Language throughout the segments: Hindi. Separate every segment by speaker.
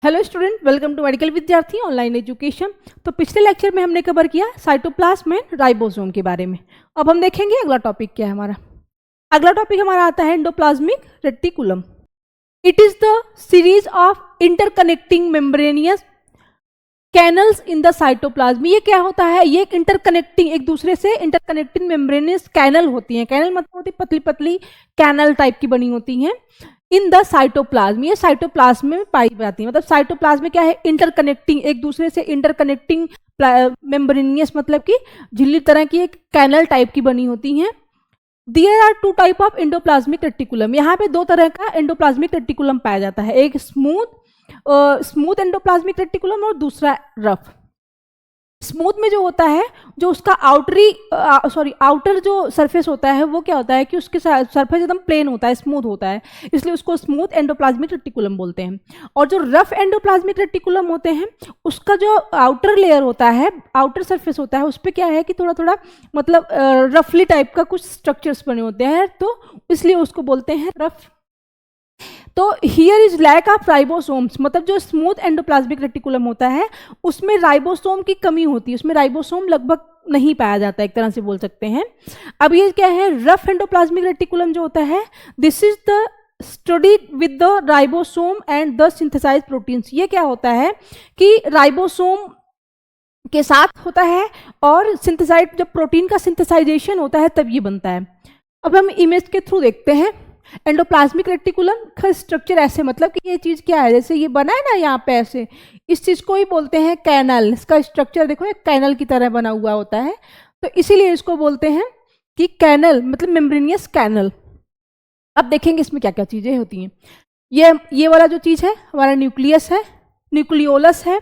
Speaker 1: Hello student, welcome to medical Vidyarthi online education. तो पिछले लेक्चर में हमने कवर किया साइटोप्लाज्म एंड राइबोसोम के बारे में। अब हम देखेंगे अगला टॉपिक क्या है हमारा। अगला टॉपिक हमारा आता है endoplasmic reticulum. It is the series of interconnecting membranosus canals in the cytoplasm. ये क्या होता है? ये एक इंटरकनेक्टिंग, एक दूसरे से इंटरकनेक्टिंग मेम्ब्रेनियस कैनल होती हैं। कैनल मतलब होती है पतली पतली कैनल टाइप की बनी होती हैं इन द साइटोप्लाज्म। ये साइटोप्लाज्म में पाई जाती है। मतलब साइटोप्लाज्म में क्या है? इंटरकनेक्टिंग, एक दूसरे से इंटरकनेक्टिंग मेम्ब्रेनियस, मतलब कि झिल्ली तरह की एक कैनल टाइप की बनी होती हैं। There are two type of endoplasmic reticulum. यहाँ पे दो तरह का एंडोप्लाज्मिक रेटिकुलम पाया जाता है, एक स्मूथ एंडोप्लाज्मिक रेटिकुलम और दूसरा रफ। स्मूथ में जो होता है, जो उसका आउटर जो सरफेस होता है वो क्या होता है कि उसके सरफेस एकदम प्लेन होता है, स्मूथ होता है, इसलिए उसको स्मूथ एंडोप्लाज्मिक रेटिकुलम बोलते हैं। और जो रफ एंडोप्लाज्मिक रेटिकुलम होते हैं, उसका जो आउटर लेयर होता है, आउटर सरफेस होता है, उस पर क्या है कि थोड़ा थोड़ा मतलब रफली टाइप का कुछ स्ट्रक्चर्स बने होते हैं, तो इसलिए उसको बोलते हैं रफ। तो here is lack of ribosomes. मतलब जो स्मूथ एंडोप्लाज्मिक रेटिकुलम होता है उसमें राइबोसोम की कमी होती है, उसमें राइबोसोम लगभग नहीं पाया जाता, एक तरह से बोल सकते हैं। अब ये क्या है? रफ एंडोप्लाज्मिक रेटिकुलम जो होता है, this is the study with the ribosome and the synthesise proteins. ये क्या होता है कि राइबोसोम के साथ होता है और सिंथेसाइज, जब प्रोटीन का सिंथेसाइजेशन होता है तब ये बनता है। अब हम इमेज के थ्रू देखते हैं एंडोप्लाज्मिक रेटिकुलम का स्ट्रक्चर ऐसे, मतलब कि ये चीज़ क्या है, जैसे ये बना है ना यहाँ पे ऐसे, इस चीज़ को ही बोलते हैं कैनल। इसका स्ट्रक्चर देखो एक कैनल की तरह बना हुआ होता है, तो इसीलिए इसको बोलते हैं कि कैनल, मतलब मेम्ब्रेनियस कैनल। अब देखेंगे इसमें क्या क्या चीज़ें होती हैं। ये वाला जो चीज़ है हमारा न्यूक्लियस है, न्यूक्लियोलस है।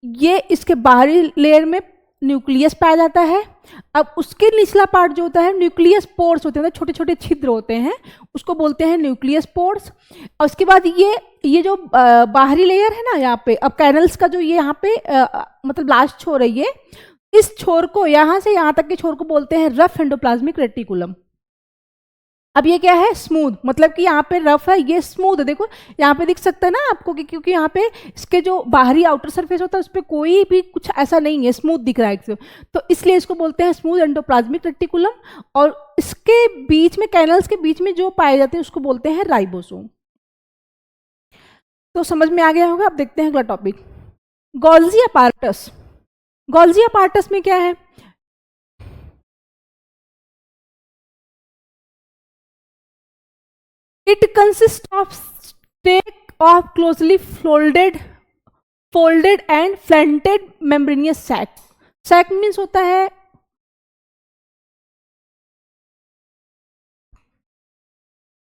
Speaker 1: ये इसके बाहरी लेयर में न्यूक्लियस पाया जाता है। अब उसके निचला पार्ट जो होता है, न्यूक्लियस पोर्स होते हैं, छोटे छोटे छिद्र होते हैं, उसको बोलते हैं न्यूक्लियस पोर्स। और उसके बाद ये जो बाहरी लेयर है ना यहाँ पे, अब कैनल्स का जो ये यहाँ पे मतलब लास्ट छोर है, ये इस छोर को, यहाँ से यहाँ तक के छोर को बोलते हैं रफ एंडोप्लाज्मिक रेटिकुलम। अब ये क्या है? स्मूथ, मतलब कि यहाँ पे रफ है, ये स्मूथ है। देखो यहाँ पे दिख सकता है ना आपको कि क्योंकि यहाँ पे इसके जो बाहरी आउटर सरफेस होता है उस पर कोई भी कुछ ऐसा नहीं है, स्मूथ दिख रहा है एकदम, तो इसलिए इसको बोलते हैं स्मूथ एंडोप्लाज्मिक रेटिकुलम। और इसके बीच में, कैनल्स के बीच में जो पाए जाते हैं उसको बोलते हैं राइबोसोम। तो समझ में आ गया होगा। अब देखते हैं अगला topic, Golgi apparatus. Golgi apparatus में क्या है? It consists of stack of closely folded and flattened membranous sac. Sac means होता है,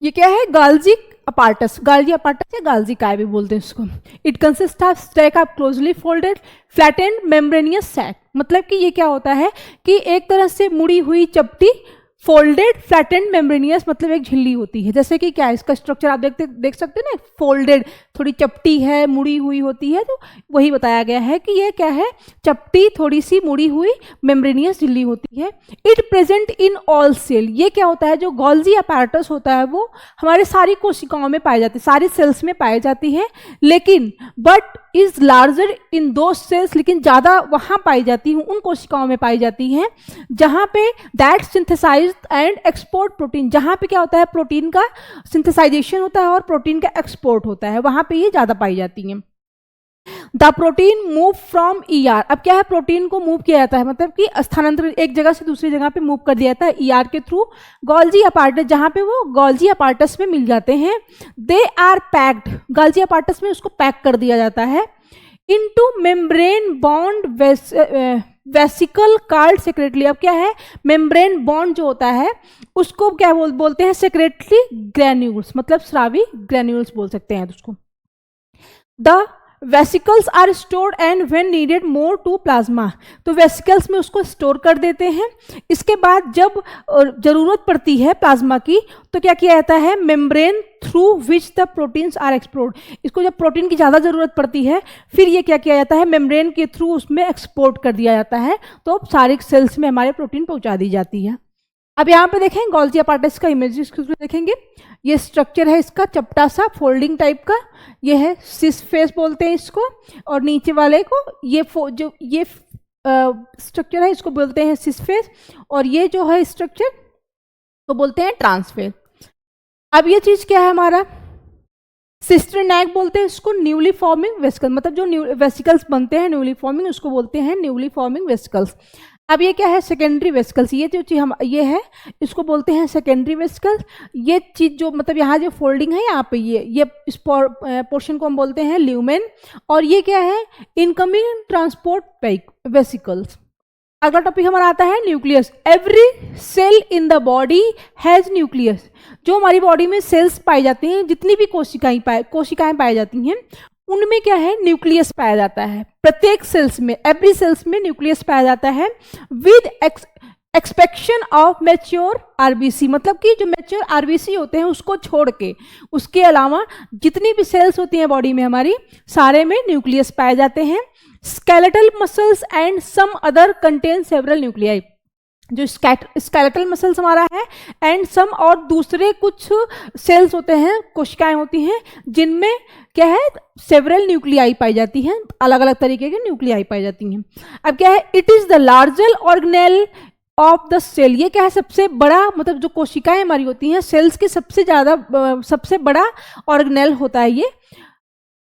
Speaker 1: ये क्या है? गाल्जी अपार्टस, गाल्जी अपार्टस या गाल्जी काय भी बोलते हैं इसको। It consist of stack of closely folded flattened membranous sac. मतलब कि ये क्या होता है कि एक तरह से मुड़ी हुई चपटी, फोल्डेड फ्लैटेंड मेम्ब्रेनियस मतलब एक झिल्ली होती है। जैसे कि क्या है इसका स्ट्रक्चर, आप देख सकते हैं ना, फोल्डेड थोड़ी चपटी है, मुड़ी हुई होती है, तो वही बताया गया है कि ये क्या है? चपटी, थोड़ी सी मुड़ी हुई मेम्ब्रेनियस झिल्ली होती है। It present in all cell. ये क्या होता है? जो गोल्जी अपैरेटस होता है वो हमारे सारी कोशिकाओं में पाई जाती है, सारी सेल्स में पाई जाती है, लेकिन बट इज लार्जर इन दो सेल्स, लेकिन ज़्यादा वहाँ पाई जाती है, उन कोशिकाओं में पाई जाती हैं जहाँ पे that synthesise and export protein, जहाँ पे क्या होता है? प्रोटीन का सिंथेसाइजेशन होता है और प्रोटीन का एक्सपोर्ट होता है, वहाँ पे ये ज़्यादा पाई जाती हैं। The protein move from ER. अब क्या है? प्रोटीन को मूव किया जाता है, मतलब कि स्थानांतरित एक जगह से दूसरी जगह पे मूव कर दिया जाता है ईआर के थ्रू गोल्जी अपार्टस, जहाँ पे वो गोल्जी अपार्टस में मिल जाते हैं। They are packed, Golgi apparatus में उसको पैक कर दिया जाता है into membrane bound vesicle called secretly. अब क्या है? मेम्ब्रेन बॉन्ड जो होता है उसको क्या बोलते हैं? सेक्रेटली ग्रैन्यूल्स, मतलब स्रावी ग्रैन्यूल्स बोल सकते हैं उसको। The vesicles are stored and when needed more to plasma. तो वेसिकल्स में उसको स्टोर कर देते हैं। इसके बाद जब जरूरत पड़ती है प्लाज्मा की तो क्या किया जाता है? Membrane through which the proteins are export. इसको जब प्रोटीन की ज़्यादा ज़रूरत पड़ती है फिर ये क्या किया जाता है? मेम्ब्रेन के थ्रू उसमें एक्सपोर्ट कर दिया जाता है, तो सारे सेल्स में हमारे प्रोटीन पहुँचा दी जाती है। अब यहाँ पे देखें गोल्जी अपार्टस का इमेज देखेंगे। ये स्ट्रक्चर है इसका चपटा सा फोल्डिंग टाइप का, ये है सिस फेस बोलते हैं इसको, और नीचे वाले को जो ये स्ट्रक्चर है इसको बोलते हैं सिस फेस, और ये जो है स्ट्रक्चर तो बोलते हैं ट्रांसफेस। अब ये चीज क्या है हमारा सिस्टर नेक बोलते हैं इसको, न्यूली फॉर्मिंग वेसिकल, मतलब जो वेसिकल्स बनते हैं न्यूली फॉर्मिंग उसको बोलते हैं न्यूली फॉर्मिंग वेसिकल्स। अब ये क्या है सेकेंडरी वेसिकल्स, ये जो चीज हम ये है इसको बोलते हैं सेकेंडरी वेसिकल्स। ये चीज जो मतलब यहाँ जो फोल्डिंग है यहाँ पे ये इस पोर्शन को हम बोलते हैं ल्यूमेन, और ये क्या है इनकमिंग ट्रांसपोर्ट वेसिकल्स। अगला टॉपिक हमारा आता है nucleus. Every cell in the body has nucleus. जो हमारी बॉडी में सेल्स पाई जाती हैं, जितनी भी कोशिकाएं पाई जाती हैं, उनमें क्या है न्यूक्लियस पाया जाता है। प्रत्येक सेल्स में, एवरी सेल्स में न्यूक्लियस पाया जाता है with expectation of mature RBC, मतलब कि जो मैच्योर आरबीसी होते हैं उसको छोड़ के, उसके अलावा जितनी भी सेल्स होती हैं बॉडी में हमारी, सारे में न्यूक्लियस पाए जाते हैं। Skeletal muscles and some other contain several nuclei. जो स्केलेटल मसल्स हमारा है एंड सम और दूसरे कुछ सेल्स होते हैं, कोशिकाएं होती हैं जिनमें क्या है सेवरल न्यूक्लियाई पाई जाती हैं, अलग अलग तरीके के न्यूक्लियाई पाई जाती हैं। अब क्या है it is the larger organelle of the cell. ये क्या है सबसे बड़ा, मतलब जो कोशिकाएं हमारी होती हैं सेल्स के सबसे बड़ा ऑर्गेनेल होता है ये,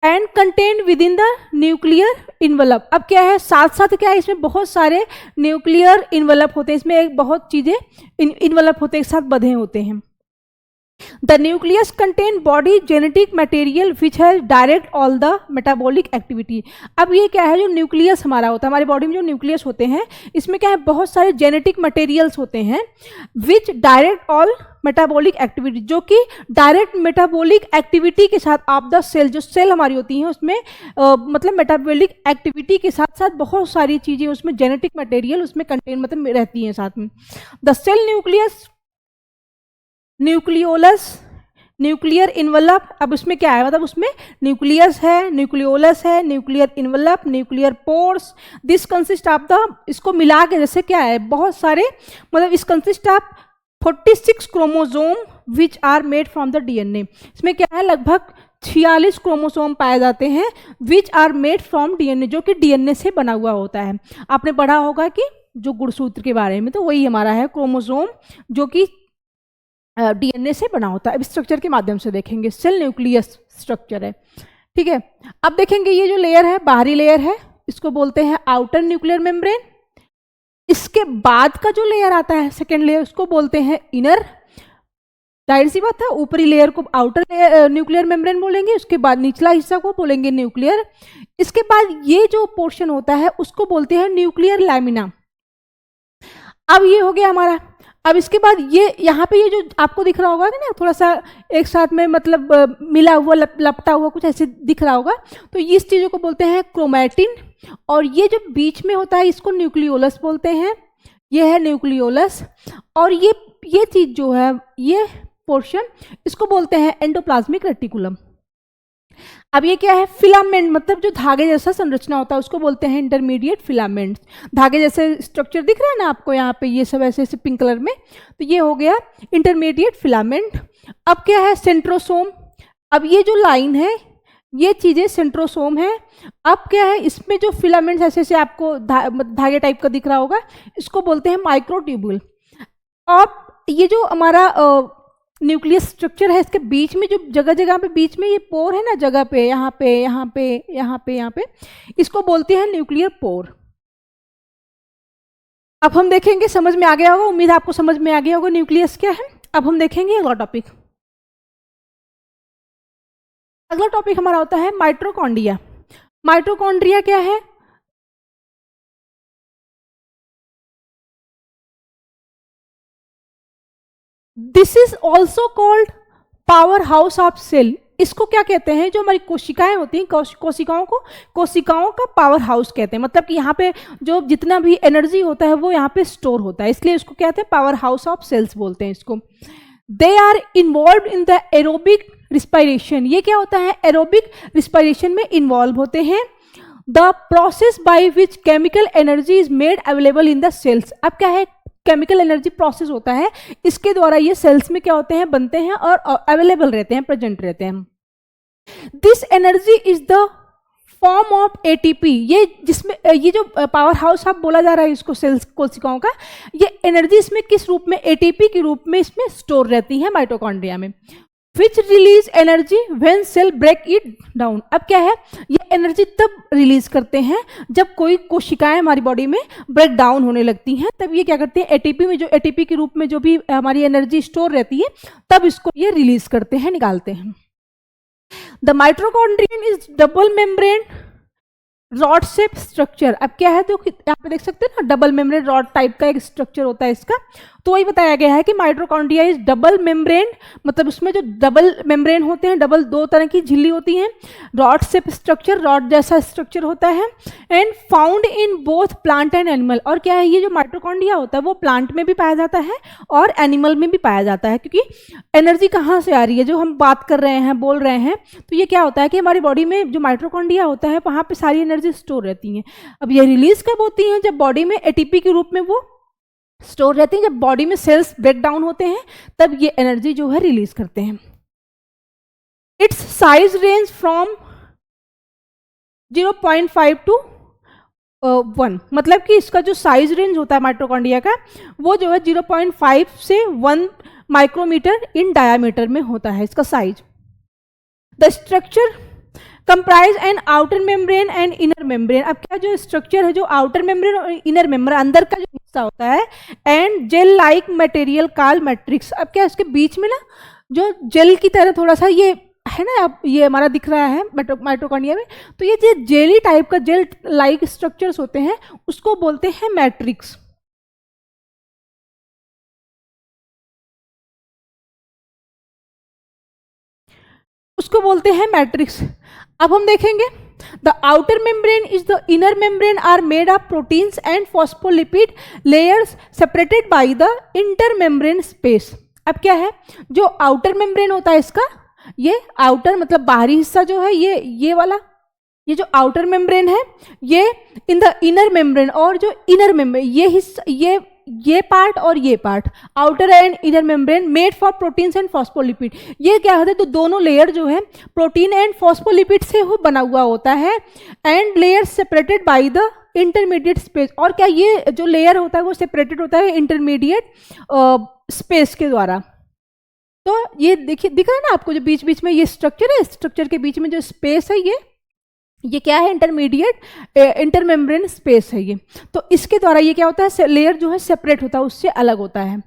Speaker 1: and contain with in the nuclear envelope. अब क्या है साथ साथ क्या है इसमें बहुत सारे न्यूक्लियर इन्वेलप होते हैं, इसमें एक बहुत चीजें इन्वेलप होते हैं, एक साथ बंधे होते हैं। The nucleus contain body genetic material which has direct all the metabolic activity. अब ये क्या है जो न्यूक्लियस हमारा होता है, हमारी बॉडी में जो न्यूक्लियस होते हैं इसमें क्या है बहुत सारे जेनेटिक मटेरियल्स होते हैं विच डायरेक्ट ऑल मेटाबॉलिक एक्टिविटी, जो कि डायरेक्ट मेटाबॉलिक एक्टिविटी के साथ ऑफ द सेल, जो सेल हमारी होती हैं उसमें मतलब मेटाबॉलिक एक्टिविटी के साथ साथ बहुत सारी चीजें उसमें जेनेटिक मटेरियल उसमें कंटेन मतलब रहती हैं साथ में। The cell nucleus nucleolus nuclear envelope. अब उसमें क्या है मतलब उसमें न्यूक्लियस है, न्यूक्लियोलस है, nuclear envelope, nuclear pores. This consist of the, इसको मिला के जैसे क्या है बहुत सारे, मतलब इस consist of 46 chromosome which are made from the DNA. इसमें क्या है लगभग 46 क्रोमोसोम पाए जाते हैं which are made from DNA, जो कि डीएनए से बना हुआ होता है। आपने पढ़ा होगा कि जो गुणसूत्र के बारे में, तो वही हमारा है क्रोमोसोम जो कि डीएनए से बना होता है। अब स्ट्रक्चर के माध्यम से देखेंगे, सेल न्यूक्लियस स्ट्रक्चर है, ठीक है। अब देखेंगे ये जो लेयर है बाहरी लेयर है इसको बोलते हैं आउटर न्यूक्लियर मेम्ब्रेन। इसके बाद का जो लेयर आता है सेकेंड लेयर उसको बोलते हैं इनर। जाहिर सी बात है ऊपरी लेयर को आउटर न्यूक्लियर मेम्ब्रेन बोलेंगे, उसके बाद निचला हिस्सा को बोलेंगे न्यूक्लियर। इसके बाद ये जो पोर्शन होता है उसको बोलते हैं न्यूक्लियर लैमिना। अब ये हो गया हमारा। अब इसके बाद ये यहाँ पे ये जो आपको दिख रहा होगा ना थोड़ा सा एक साथ में मतलब मिला हुआ लपटा हुआ कुछ ऐसे दिख रहा होगा, तो इस चीज़ों को बोलते हैं क्रोमैटिन। और ये जो बीच में होता है इसको न्यूक्लियोलस बोलते हैं, ये है न्यूक्लियोलस। और ये चीज़ जो है ये पोर्शन इसको बोलते हैं एंडोप्लाज्मिक रेटिकुलम। अब ये क्या है फिलामेंट, मतलब जो धागे जैसा संरचना होता है उसको बोलते हैं इंटरमीडिएट फिलामेंट्स। धागे जैसे स्ट्रक्चर दिख रहा है ना आपको यहाँ पे, ये सब ऐसे ऐसे पिंक कलर में, तो ये हो गया इंटरमीडिएट फिलामेंट। अब क्या है सेंट्रोसोम। अब ये जो लाइन है ये चीजें सेंट्रोसोम है। अब क्या है इसमें जो फिलामेंट्स ऐसे ऐसे आपको धागे टाइप का दिख रहा होगा इसको बोलते हैं माइक्रोट्यूब्यूल। और ये जो हमारा न्यूक्लियस स्ट्रक्चर है इसके बीच में जो जगह जगह पे बीच में ये पोर है ना, जगह पे यहाँ पे यहाँ पे यहाँ पे यहाँ पे, इसको बोलते हैं न्यूक्लियर पोर। अब हम देखेंगे, समझ में आ गया होगा, उम्मीद आपको समझ में आ गया होगा न्यूक्लियस क्या है। अब हम देखेंगे अगला टॉपिक। अगला टॉपिक हमारा होता है माइटोकॉन्ड्रिया। माइटोकॉन्ड्रिया क्या है? This is also called power house of cell. इसको क्या कहते हैं, जो हमारी कोशिकाएं होती हैं कोशिकाओं का पावर हाउस कहते हैं। मतलब कि यहाँ पे जो जितना भी एनर्जी होता है वो यहाँ पे स्टोर होता है, इसलिए इसको कहते हैं पावर हाउस ऑफ सेल्स बोलते हैं इसको। They are involve in the aerobic respiration. ये क्या होता है, एरोबिक रिस्पायरेशन में इन्वॉल्व होते हैं। The process by which chemical energy is made available in the cells. अब क्या है, केमिकल एनर्जी प्रोसेस होता है, इसके द्वारा ये सेल्स में क्या होते हैं, बनते हैं और अवेलेबल रहते हैं, प्रेजेंट रहते हैं। This energy is the form of ATP, ये जिसमें ये जो पावर हाउस आप बोला जा रहा है इसको सेल्स कोशिकाओं का, ये एनर्जी इसमें किस रूप में, एटीपी के रूप में इसमें स्टोर रहती है माइटोकॉन्ड्रिया में। Which release energy when cell break it down. अब क्या है, ये एनर्जी तब रिलीज करते हैं जब कोई कोशिकाएं हमारी बॉडी में ब्रेक डाउन होने लगती हैं, तब ये क्या करते हैं, एटीपी में जो एटीपी के रूप में जो भी हमारी एनर्जी स्टोर रहती है तब इसको ये रिलीज करते हैं, निकालते हैं। The mitochondrion is double membrane rod shape structure. अब क्या है, जो यहाँ पे देख सकते हैं ना, डबल मेम्ब्रेन रॉड टाइप का एक स्ट्रक्चर होता है इसका, तो वही बताया गया है कि माइटोकॉन्ड्रिया इज डबल मेम्ब्रेन, मतलब उसमें जो डबल मेम्ब्रेन होते हैं, डबल दो तरह की झिल्ली होती हैं, रॉड शेप स्ट्रक्चर, रॉड जैसा स्ट्रक्चर होता है, and found in both plant and animal. और क्या है, ये जो माइटोकॉन्ड्रिया होता है वो प्लांट में भी पाया जाता है और एनिमल में भी पाया जाता है, क्योंकि एनर्जी कहाँ से आ रही है, जो हम बात कर रहे हैं, बोल रहे हैं, तो ये क्या होता है कि हमारी बॉडी में जो माइटोकॉन्ड्रिया होता है वहाँ पे सारी एनर्जी स्टोर रहती है। अब ये रिलीज कब होती हैं, जब बॉडी में एटीपी के रूप में वो स्टोर रहती है, जब बॉडी में सेल्स ब्रेक डाउन होते हैं तब ये एनर्जी जो है रिलीज करते हैं। It's size range from 0.5 to 1, मतलब कि इसका जो साइज रेंज होता है माइटोकॉन्ड्रिया का वो जो है 0.5 से 1 माइक्रोमीटर इन डायामीटर में होता है इसका size. The structure comprise an outer membrane and inner membrane. अब क्या जो स्ट्रक्चर है, जो आउटर मेम्ब्रेन और इनर मेम्ब्रेन अंदर का जो हिस्सा होता है, and gel like material called matrix. अब क्या इसके बीच में ना जो जेल की तरह थोड़ा सा ये है ना, अब ये हमारा दिख रहा है माइटोकॉन्ड्रिया में, तो ये जो जेली टाइप का जेल लाइक स्ट्रक्चर्स होते हैं उसको बोलते हैं मैट्रिक्स। उसको बोलते हैं मैट्रिक्स। अब हम देखेंगे, the outer membrane is the inner membrane are made of proteins and phospholipid layers separated by the inter membrane space. अब क्या है, जो आउटर मेम्ब्रेन होता है इसका, ये आउटर मतलब बाहरी हिस्सा जो है, ये वाला, ये जो आउटर मेम्ब्रेन है ये इन द इनर मेम्ब्रेन, और जो इनर मेम्ब्रेन ये हिस्सा, ये पार्ट और ये part, outer and inner membrane made for proteins and phospholipid, ये क्या होता है, तो दोनों लेयर जो है प्रोटीन एंड फॉस्फोलिपिड से बना हुआ होता है, and layer separated by the intermediate space. और क्या ये जो लेयर होता है वो सेपरेटेड होता है इंटरमीडिएट स्पेस के द्वारा। तो ये देखिए, दिख रहा है ना आपको, जो बीच बीच में ये स्ट्रक्चर है, स्ट्रक्चर के बीच में जो स्पेस है ये क्या है, इंटरमीडिएट इंटरमेम्ब्रेन स्पेस है ये। तो इसके द्वारा ये क्या होता है, लेयर जो है सेपरेट होता है, उससे अलग होता है।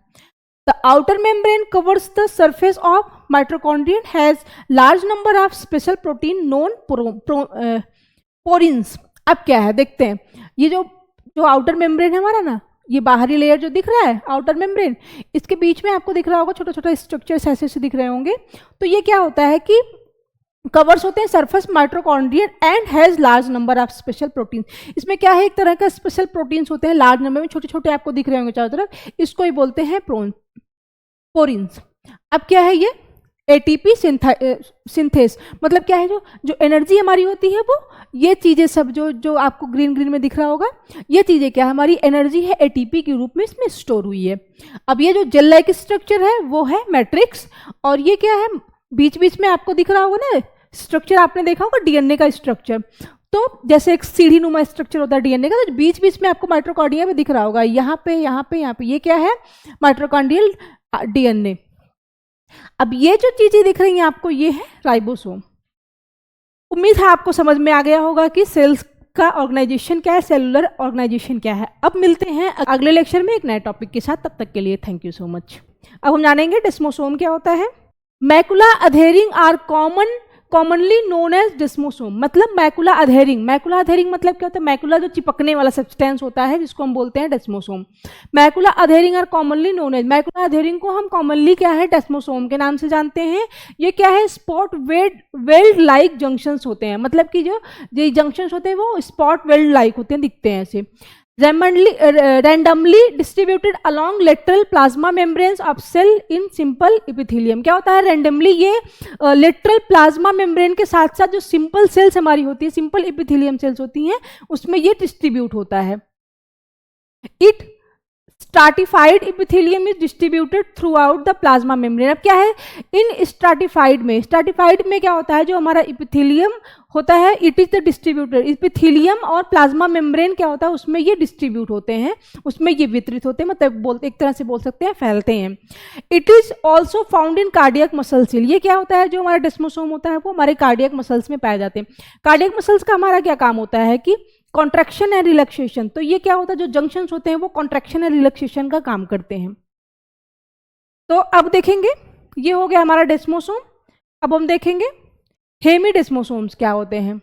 Speaker 1: The outer membrane covers the surface of mitochondrion has large number of special protein known porins. अब क्या है, देखते हैं, ये जो आउटर मेम्ब्रेन है हमारा ना, ये बाहरी लेयर जो दिख रहा है आउटर मेम्ब्रेन, इसके बीच में आपको दिख रहा होगा छोटा छोटा स्ट्रक्चर्स ऐसे दिख रहे होंगे। तो ये क्या होता है कि कवर्स होते हैं surface mitochondrion and has large number of special protein. इसमें क्या है, एक तरह का स्पेशल प्रोटीन्स होते हैं लार्ज नंबर में, छोटे छोटे आपको दिख रहे होंगे चारों तरफ, इसको ही बोलते हैं पोरिन्स। अब क्या है, ये एटीपी सिंथेस, मतलब क्या है, जो एनर्जी हमारी होती है वो, ये चीजें सब जो आपको ग्रीन ग्रीन में दिख रहा होगा, ये चीजें क्या हमारी एनर्जी है, एटीपी के रूप में इसमें स्टोर हुई है। अब ये जो जेल लाइक स्ट्रक्चर है वो है मैट्रिक्स, और ये क्या है, बीच बीच में आपको दिख रहा होगा ना स्ट्रक्चर, आपने देखा होगा डीएनए का स्ट्रक्चर, तो जैसे एक सीढ़ी नुमा स्ट्रक्चर होता है डीएनए का, तो बीच बीच में आपको माइटोकॉन्ड्रिया में दिख रहा होगा, यहाँ पे यहाँ पे यहाँ पे, ये क्या है, माइटोकॉन्ड्रियल डीएनए। अब ये जो चीजें दिख रही हैं आपको, ये है राइबोसोम। उम्मीद है आपको समझ में आ गया होगा कि सेल्स का ऑर्गेनाइजेशन क्या है, सेलुलर ऑर्गेनाइजेशन क्या है। अब मिलते हैं अगले लेक्चर में एक नए टॉपिक के साथ, तब तक के लिए थैंक यू सो मच। अब हम जानेंगे डेस्मोसोम क्या होता है। Macula adhering are commonly known as desmosome. मतलब मैकुला अधेरिंग मतलब क्या होता है, मैकुला जो चिपकने वाला सब्सटेंस होता है जिसको हम बोलते हैं desmosome. Macula adhering are commonly known as, macula adhering को हम कॉमनली क्या है, डेस्मोसोम के नाम से जानते हैं। ये क्या है, स्पॉट वेल्ड लाइक जंक्शंस होते हैं, मतलब कि जो जंक्शंस होते हैं वो स्पॉट वेल्ड लाइक होते हैं, दिखते हैं ऐसे। randomly distributed along lateral plasma membranes of cell in simple epithelium। क्या होता है, randomly ये lateral plasma membrane के साथ साथ जो simple cells हमारी होती है, simple epithelium cells होती हैं, उसमें ये distribute होता है। It stratified epithelium is distributed through out the plasma membrane. अब क्या है इन स्ट्राटिफाइड में क्या होता है, जो हमारा इपिथेलियम होता है it is the distributed, epithelium और प्लाज्मा मेम्ब्रेन क्या होता है उसमें ये डिस्ट्रीब्यूट होते हैं, उसमें ये वितरित होते हैं, मतलब बोलते एक तरह से बोल सकते हैं फैलते हैं। It is also found in cardiac muscle cell. ये क्या होता है, जो हमारा डेस्मोसोम होता है वो हमारे कार्डियक मसल्स में पाए जाते हैं। कार्डियक मसल्स का हमारा क्या काम होता है कि कॉन्ट्रैक्शन एंड रिलैक्सेशन। तो ये क्या होता है, जो जंक्शंस होते हैं वो कॉन्ट्रैक्शन एंड रिलैक्सेशन का काम करते हैं। तो अब देखेंगे ये हो गया हमारा डेस्मोसोम। अब हम देखेंगे हेमीडेस्मोसोम्स क्या होते हैं।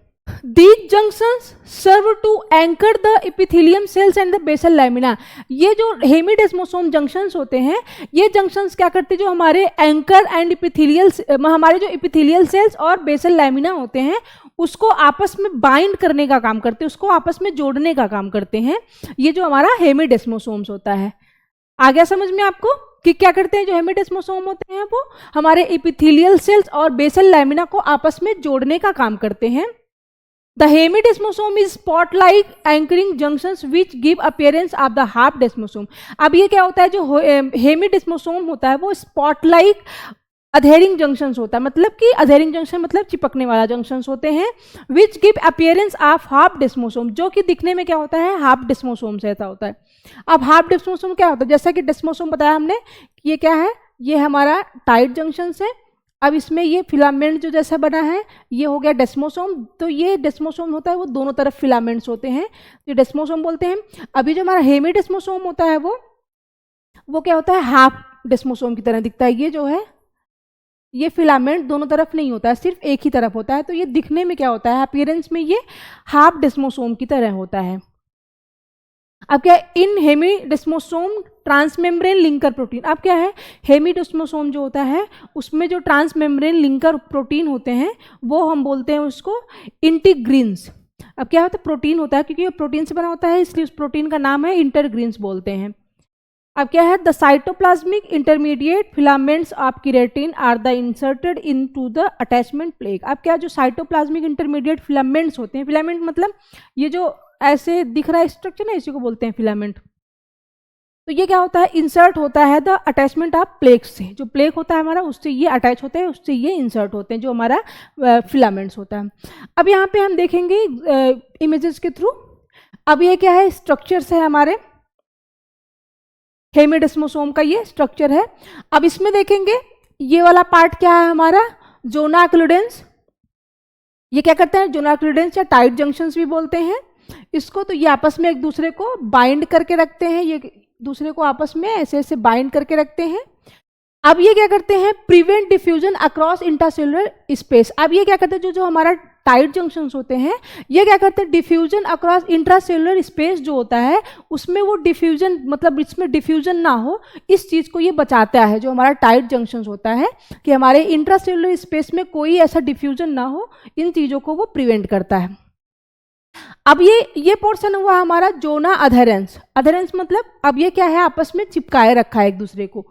Speaker 1: These junctions serve to anchor the epithelium cells and the basal lamina। ये जो हेमीडेस्मोसोम जंक्शंस होते हैं, ये जंक्शंस क्या करते हैं, जो हमारे एंकर एंड इपिथेलियल, हमारे जो इपिथेलियल सेल्स और बेसल लैमिना होते हैं उसको आपस में बाइंड करने का काम करते हैं, उसको आपस में जोड़ने का काम करते हैं। ये जो हमारा हेमीडेस्मोसोम्स होता है, आ गया समझ में आपको कि क्या करते हैं, जो हेमीडेस्मोसोम होते हैं वो हमारे इपिथेलियल सेल्स और बेसल लैमिना को आपस में जोड़ने का काम करते हैं। The hemidesmosome is spot-like anchoring junctions which give appearance of the half desmosome। अब ये क्या होता है, जो हेमीडेस्मोसोम होता है वो स्पॉट-लाइक अधेरिंग जंक्शंस होता है, मतलब कि अधेरिंग जंक्शन मतलब चिपकने वाला जंक्शंस होते हैं, which give appearance of half desmosome, जो कि दिखने में क्या होता है हाफ डेस्मोसोम से ऐसा होता है। अब हाफ डेस्मोसोम क्या होता है, जैसा कि डेस्मोसोम बताया हमने, ये क्या है, ये हमारा टाइट जंक्शन है। अब इसमें ये फिलामेंट जो जैसा बना है ये हो गया डेस्मोसोम। तो ये डेस्मोसोम होता है वो दोनों तरफ फिलामेंट्स होते हैं, ये डेस्मोसोम बोलते हैं। अभी जो हमारा हेमीडेस्मोसोम होता है वो क्या होता है, हाफ डेस्मोसोम की तरह दिखता है। ये जो है ये फिलामेंट दोनों तरफ नहीं होता है, सिर्फ एक ही तरफ होता है। तो ये दिखने में क्या होता है, अपीयरेंस में ये हाफ डेस्मोसोम की तरह होता है। अब क्या है, इन हेमीडेस्मोसोम ट्रांसमेम्ब्रेन लिंकर प्रोटीन। अब क्या है, हेमीडेस्मोसोम जो होता है उसमें जो ट्रांसमेम्ब्रेन लिंकर प्रोटीन होते हैं वो हम बोलते हैं उसको इंटीग्रीन्स। अब क्या होता है, प्रोटीन होता है, क्योंकि ये प्रोटीन से बना होता है इसलिए उस प्रोटीन का नाम है इंटरग्रीन्स बोलते हैं। अब क्या है, the cytoplasmic intermediate filaments of keratin are the inserted into the attachment plate. अब क्या, जो साइटोप्लाज्मिक इंटरमीडिएट फिलामेंट्स होते हैं, फिलामेंट मतलब ये जो ऐसे दिख रहा है स्ट्रक्चर ना, इसी को बोलते हैं फिलामेंट। तो ये क्या होता है, इंसर्ट होता है द अटैचमेंट ऑफ प्लेक से, जो प्लेक होता है हमारा उससे ये अटैच होते हैं, उससे ये इंसर्ट होते हैं, जो हमारा फिलामेंट्स होता है। अब यहाँ पे हम देखेंगे इमेजेस के थ्रू। अब ये क्या है, स्ट्रक्चर्स है हमारे हेमीडेस्मोसोम का, ये स्ट्रक्चर है। अब इसमें देखेंगे ये वाला पार्ट क्या है हमारा, जोना एक्लुडेंस। ये क्या करते हैं, जोना एक्लुडेंस या टाइट जंक्शंस भी बोलते हैं इसको। तो ये आपस में एक दूसरे को बाइंड करके रखते हैं, ये दूसरे को आपस में ऐसे ऐसे बाइंड करके रखते हैं। अब ये क्या करते हैं, prevent diffusion across intracellular space. अब ये क्या करते हैं, जो हमारा टाइट जंक्शंस होते हैं ये क्या करते हैं, डिफ्यूजन अक्रॉस इंट्रासेलुलर स्पेस जो होता है उसमें वो डिफ्यूजन, मतलब इसमें डिफ्यूजन ना हो, इस चीज़ को ये बचाता है। जो हमारा टाइट जंक्शंस होता है कि हमारे इंट्रासेलुलर स्पेस में कोई ऐसा डिफ्यूजन ना हो, इन चीज़ों को वो प्रिवेंट करता है। अब ये पोर्शन हुआ हमारा जोना अधेरेंस। अधेरेंस मतलब अब ये क्या है, आपस में चिपकाए रखा है एक दूसरे को।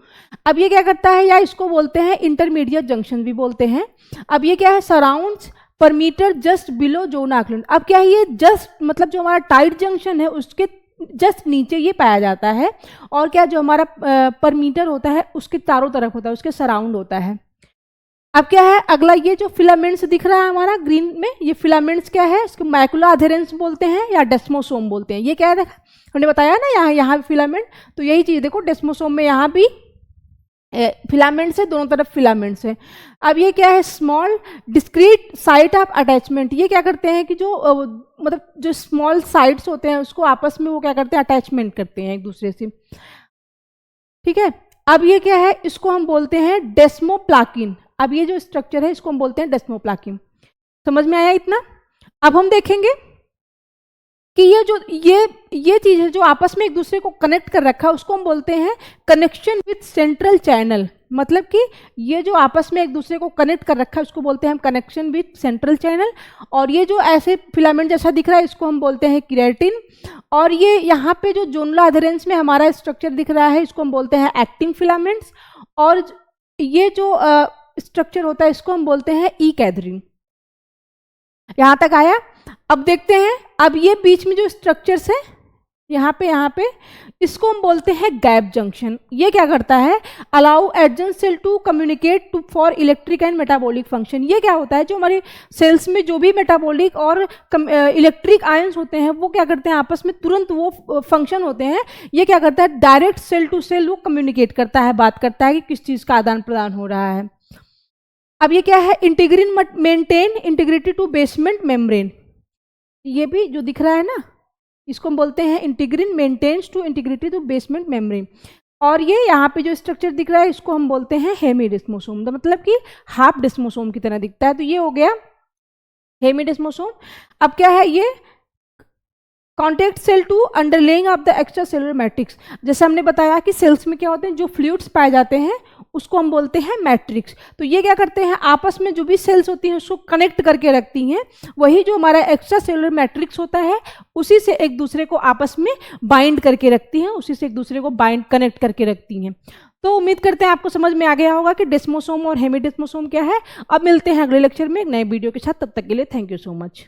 Speaker 1: अब ये क्या करता है, या इसको बोलते हैं इंटरमीडिएट जंक्शन भी बोलते हैं। अब ये क्या है, सराउंड्स पर मीटर जस्ट बिलो जोना एक्लुडेंस। अब क्या है, ये जस्ट मतलब जो हमारा टाइट जंक्शन है उसके जस्ट नीचे ये पाया जाता है, और क्या जो हमारा पर मीटर होता है उसके चारों तरफ होता है, उसके सराउंड होता है। अब क्या है अगला, ये जो फिलामेंट्स दिख रहा है हमारा ग्रीन में, ये फिलामेंट्स क्या है, इसको मैकुला अधेरेंस बोलते हैं या डेस्मोसोम बोलते हैं। ये क्या है, देखा हमने बताया ना, यहाँ फिलामेंट, तो यही चीज़ देखो, डेस्मोसोम में यहाँ भी फिलामेंट्स है, दोनों तरफ फिलामेंट्स है। अब ये क्या है, small discrete site of attachment. ये क्या करते हैं कि जो मतलब जो स्मॉल साइट्स होते हैं उसको आपस में वो क्या करते हैं, अटैचमेंट करते हैं एक दूसरे से। ठीक है, अब ये क्या है, इसको हम बोलते हैं डेस्मोप्लाकिन। अब ये जो स्ट्रक्चर है इसको हम बोलते हैं डेस्मोप्लाकिन। समझ में आया इतना। अब हम देखेंगे कि ये चीज है जो आपस में एक दूसरे को कनेक्ट कर रखा है, उसको हम बोलते हैं कनेक्शन विथ सेंट्रल चैनल। मतलब कि ये जो आपस में एक दूसरे को कनेक्ट कर रखा है उसको बोलते हैं हम कनेक्शन विथ सेंट्रल चैनल। और ये जो ऐसे फिलामेंट जैसा दिख रहा है इसको हम बोलते हैं केराटिन। और ये यहाँ पे जो जोनुला अधेरेंस में हमारा स्ट्रक्चर दिख रहा है इसको हम बोलते हैं एक्टिन फिलामेंट्स। और ये जो स्ट्रक्चर होता है इसको हम बोलते हैं ई कैथरीन। यहां तक आया। अब देखते हैं, अब ये बीच में जो स्ट्रक्चर्स है यहाँ पे इसको हम बोलते हैं गैप जंक्शन। ये क्या करता है, allow adjacent cell to communicate to for electric and metabolic function. ये क्या होता है, जो हमारे सेल्स में जो भी मेटाबॉलिक और इलेक्ट्रिक आयंस होते हैं वो क्या करते हैं, आपस में तुरंत वो फंक्शन होते हैं। ये क्या करता है, डायरेक्ट सेल टू सेल वो कम्युनिकेट करता है, बात करता है कि किस चीज़ का आदान प्रदान हो रहा है। अब ये क्या है, integrin maintain integrity to basement membrane. ये भी जो दिख रहा है ना, इसको हम बोलते हैं integrin maintains to integrity to basement membrane. और ये यहाँ पे जो स्ट्रक्चर दिख रहा है इसको हम बोलते हैं हेमीडिस्मोसोम, मतलब कि हाफ डिस्मोसोम की तरह दिखता है। तो ये हो गया हेमीडिस्मोसोम। अब क्या है, ये contact cell to underlying of the extracellular matrix. जैसे हमने बताया कि सेल्स में क्या होते हैं, जो फ्लूइड्स पाए जाते हैं उसको हम बोलते हैं मैट्रिक्स। तो ये क्या करते हैं, आपस में जो भी सेल्स होती हैं उसको कनेक्ट करके रखती हैं। वही जो हमारा एक्स्ट्रा सेलुलर मैट्रिक्स होता है उसी से एक दूसरे को आपस में बाइंड करके रखती हैं, उसी से एक दूसरे को बाइंड कनेक्ट करके रखती हैं। तो उम्मीद करते हैं आपको समझ में आ गया होगा कि डिस्मोसोम और हेमीडिस्मोसोम क्या है। अब मिलते हैं अगले लेक्चर में एक नए वीडियो के साथ, तब तक के लिए थैंक यू सो मच।